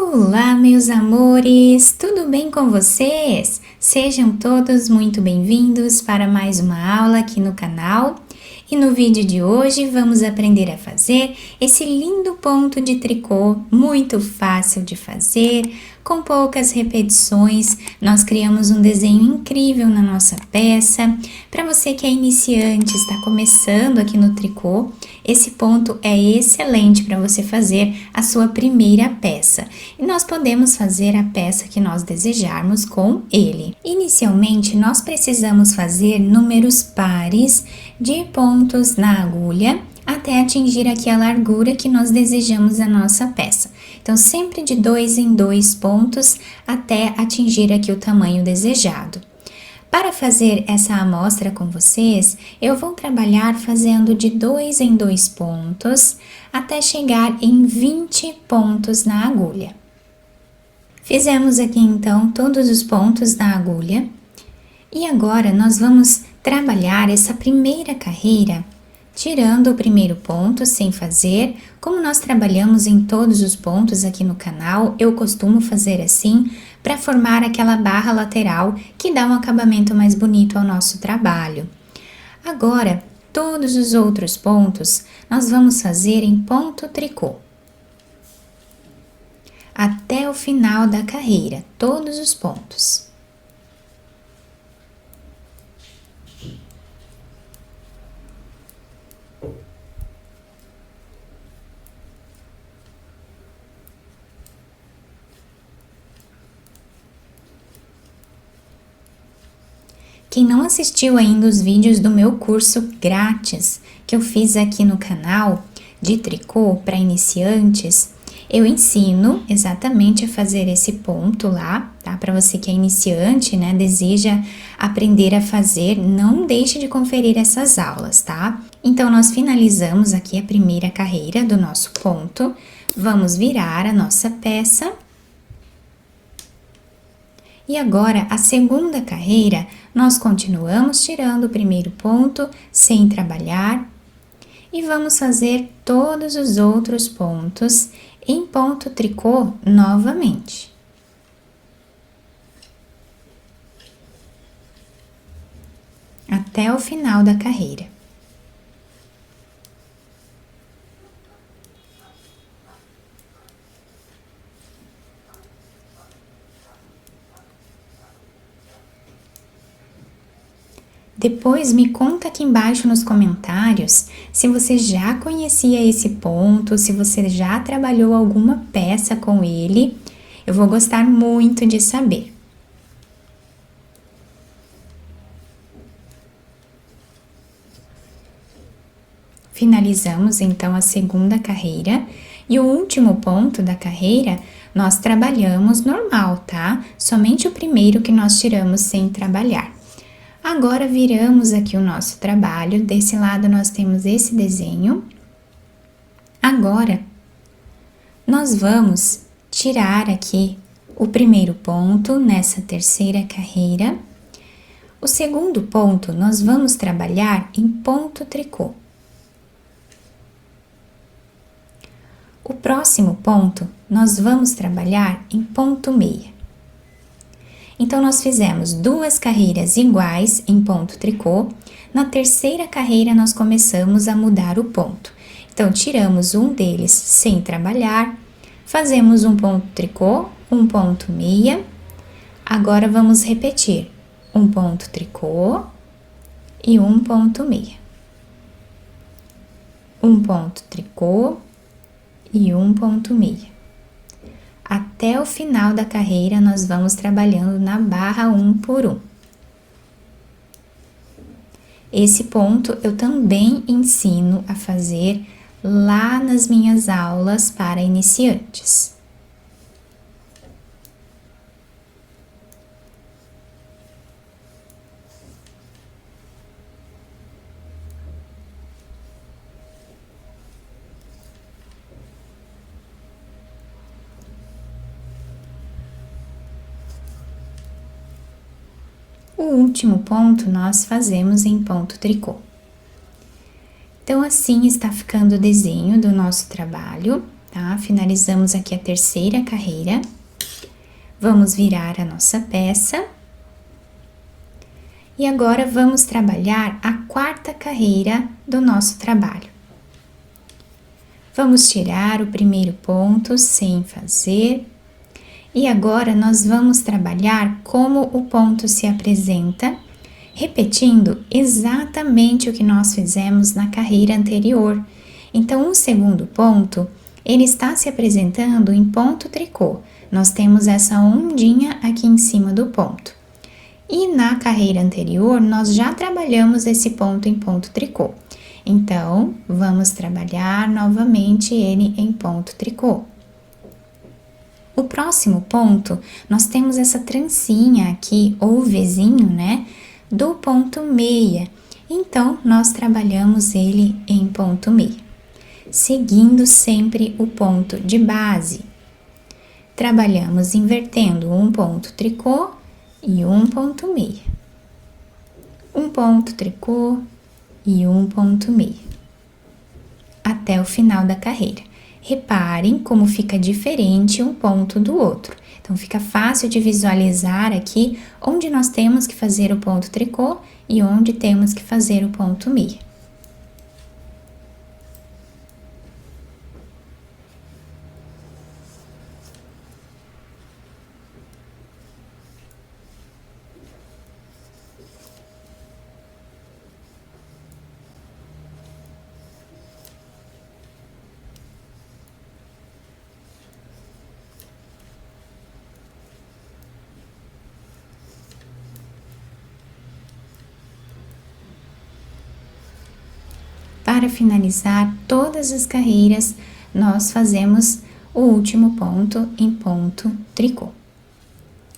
Olá, meus amores! Tudo bem com vocês? Sejam todos muito bem-vindos para mais uma aula aqui no canal. E no vídeo de hoje vamos aprender a fazer esse lindo ponto de tricô, muito fácil de fazer, com poucas repetições. Nós criamos um desenho incrível na nossa peça. Para você que é iniciante, está começando aqui no tricô, esse ponto é excelente para você fazer a sua primeira peça. E nós podemos fazer a peça que nós desejarmos com ele. Inicialmente, nós precisamos fazer números pares de pontos na agulha até atingir aqui a largura que nós desejamos a nossa peça. Então, sempre de 2 em 2 pontos até atingir aqui o tamanho desejado. Para fazer essa amostra com vocês, eu vou trabalhar fazendo de 2 em 2 pontos até chegar em 20 pontos na agulha. Fizemos aqui então todos os pontos na agulha e agora nós vamos trabalhar essa primeira carreira tirando o primeiro ponto sem fazer. Como nós trabalhamos em todos os pontos aqui no canal, eu costumo fazer assim para formar aquela barra lateral que dá um acabamento mais bonito ao nosso trabalho. Agora, todos os outros pontos nós vamos fazer em ponto tricô. Até o final da carreira, todos os pontos. Quem não assistiu ainda os vídeos do meu curso grátis que eu fiz aqui no canal de tricô para iniciantes, eu ensino exatamente a fazer esse ponto lá, tá? Para você que é iniciante, né, deseja aprender a fazer, não deixe de conferir essas aulas, tá? Então, nós finalizamos aqui a primeira carreira do nosso ponto, vamos virar a nossa peça. E agora, a segunda carreira, nós continuamos tirando o primeiro ponto sem trabalhar e vamos fazer todos os outros pontos em ponto tricô novamente. Até o final da carreira. Depois me conta aqui embaixo nos comentários se você já conhecia esse ponto, se você já trabalhou alguma peça com ele. Eu vou gostar muito de saber. Finalizamos então a segunda carreira e o último ponto da carreira nós trabalhamos normal, tá? Somente o primeiro que nós tiramos sem trabalhar. Agora, viramos aqui o nosso trabalho, desse lado nós temos esse desenho. Agora, nós vamos tirar aqui o primeiro ponto nessa terceira carreira. O segundo ponto, nós vamos trabalhar em ponto tricô. O próximo ponto, nós vamos trabalhar em ponto meia. Então, nós fizemos 2 carreiras iguais em ponto tricô. Na terceira carreira, nós começamos a mudar o ponto. Então, tiramos um deles sem trabalhar, fazemos um ponto tricô, um ponto meia. Agora, vamos repetir um ponto tricô e um ponto meia. Um ponto tricô e um ponto meia. Até o final da carreira, nós vamos trabalhando na barra 1 por 1. Esse ponto eu também ensino a fazer lá nas minhas aulas para iniciantes. O último ponto nós fazemos em ponto tricô. Então, assim está ficando o desenho do nosso trabalho. tá? Finalizamos aqui a terceira carreira. Vamos virar a nossa peça. E agora vamos trabalhar a quarta carreira do nosso trabalho. Vamos tirar o primeiro ponto sem fazer. E agora nós vamos trabalhar como o ponto se apresenta, repetindo exatamente o que nós fizemos na carreira anterior. Então, o segundo ponto, ele está se apresentando em ponto tricô. Nós temos essa ondinha aqui em cima do ponto. E na carreira anterior, nós já trabalhamos esse ponto em ponto tricô. Então, vamos trabalhar novamente ele em ponto tricô. O próximo ponto, nós temos essa trancinha aqui, ou Vzinho, né, do ponto meia. Então, nós trabalhamos ele em ponto meia, seguindo sempre o ponto de base. Trabalhamos invertendo um ponto tricô e um ponto meia. Um ponto tricô e um ponto meia. Até o final da carreira. Reparem como fica diferente um ponto do outro. Então, fica fácil de visualizar aqui onde nós temos que fazer o ponto tricô e onde temos que fazer o ponto meia. Para finalizar todas as carreiras, nós fazemos o último ponto em ponto tricô.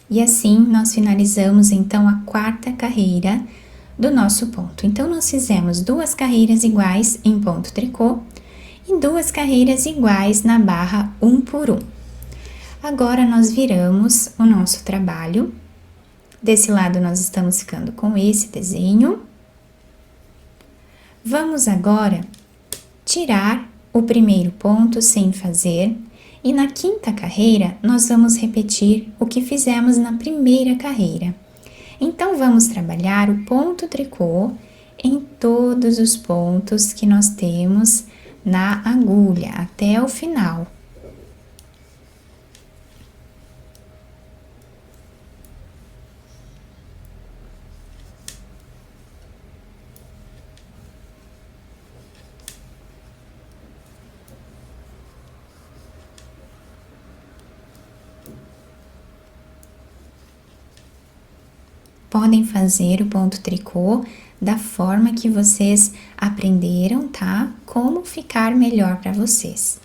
E assim, nós finalizamos então a quarta carreira do nosso ponto. Então, nós fizemos 2 carreiras iguais em ponto tricô e 2 carreiras iguais na barra 1 por 1. Agora, nós viramos o nosso trabalho. Desse lado, nós estamos ficando com esse desenho. Vamos agora tirar o primeiro ponto sem fazer e na quinta carreira nós vamos repetir o que fizemos na primeira carreira. Então, vamos trabalhar o ponto tricô em todos os pontos que nós temos na agulha até o final. Podem fazer o ponto tricô da forma que vocês aprenderam, tá? Como ficar melhor para vocês.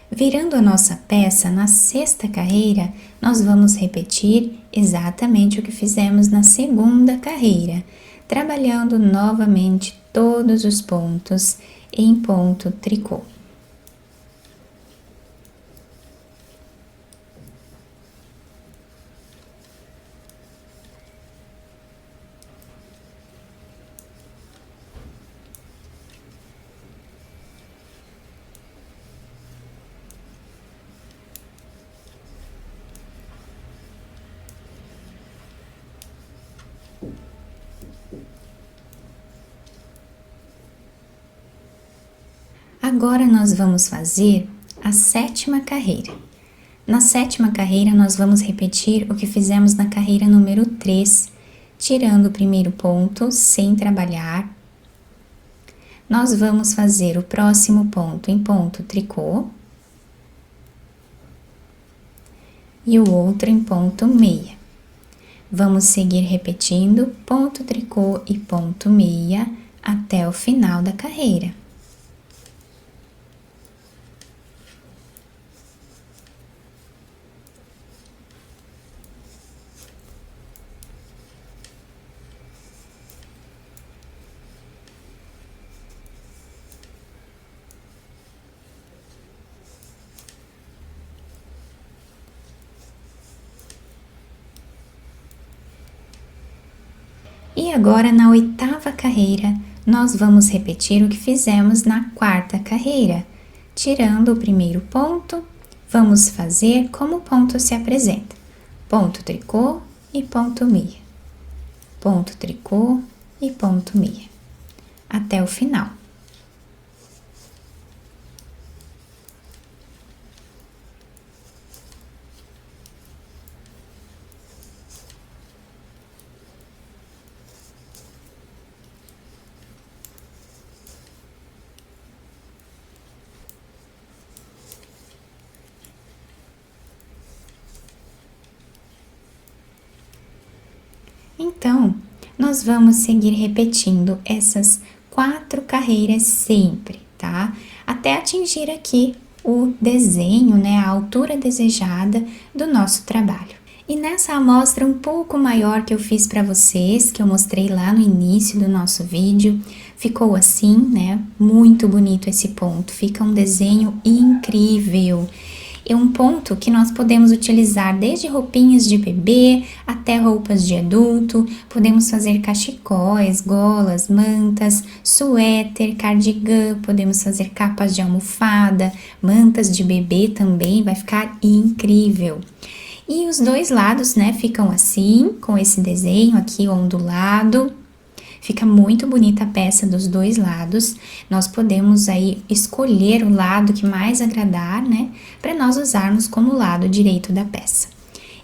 Virando a nossa peça na sexta carreira, nós vamos repetir exatamente o que fizemos na segunda carreira, trabalhando novamente todos os pontos em ponto tricô. Agora nós vamos fazer a sétima carreira. Na sétima carreira, nós vamos repetir o que fizemos na carreira número 3, tirando o primeiro ponto sem trabalhar. Nós vamos fazer o próximo ponto em ponto tricô e o outro em ponto meia. Vamos seguir repetindo ponto tricô e ponto meia até o final da carreira. agora na 8ª carreira, nós vamos repetir o que fizemos na 4ª carreira. Tirando o primeiro ponto, vamos fazer como o ponto se apresenta. Ponto tricô e ponto meia. Ponto tricô e ponto meia. Até o final. Então, nós vamos seguir repetindo essas 4 carreiras sempre, tá? Até atingir aqui o desenho, né, a altura desejada do nosso trabalho. E nessa amostra um pouco maior que eu fiz para vocês, que eu mostrei lá no início do nosso vídeo, ficou assim, né? Muito bonito esse ponto, fica um desenho incrível. É um ponto que nós podemos utilizar desde roupinhas de bebê até roupas de adulto, podemos fazer cachecóis, golas, mantas, suéter, cardigã, podemos fazer capas de almofada, mantas de bebê também, vai ficar incrível. E os dois lados, né, ficam assim, com esse desenho aqui ondulado. Fica muito bonita a peça dos dois lados. Nós podemos aí escolher o lado que mais agradar, né? Para nós usarmos como lado direito da peça.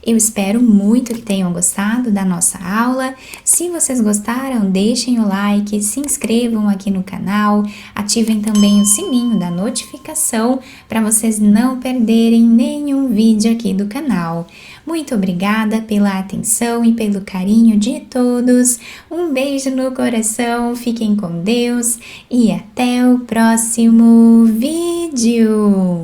Eu espero muito que tenham gostado da nossa aula. Se vocês gostaram, deixem o like, se inscrevam aqui no canal, ativem também o sininho da notificação para vocês não perderem nenhum vídeo aqui do canal. Muito obrigada pela atenção e pelo carinho de todos. Um beijo no coração, fiquem com Deus e até o próximo vídeo!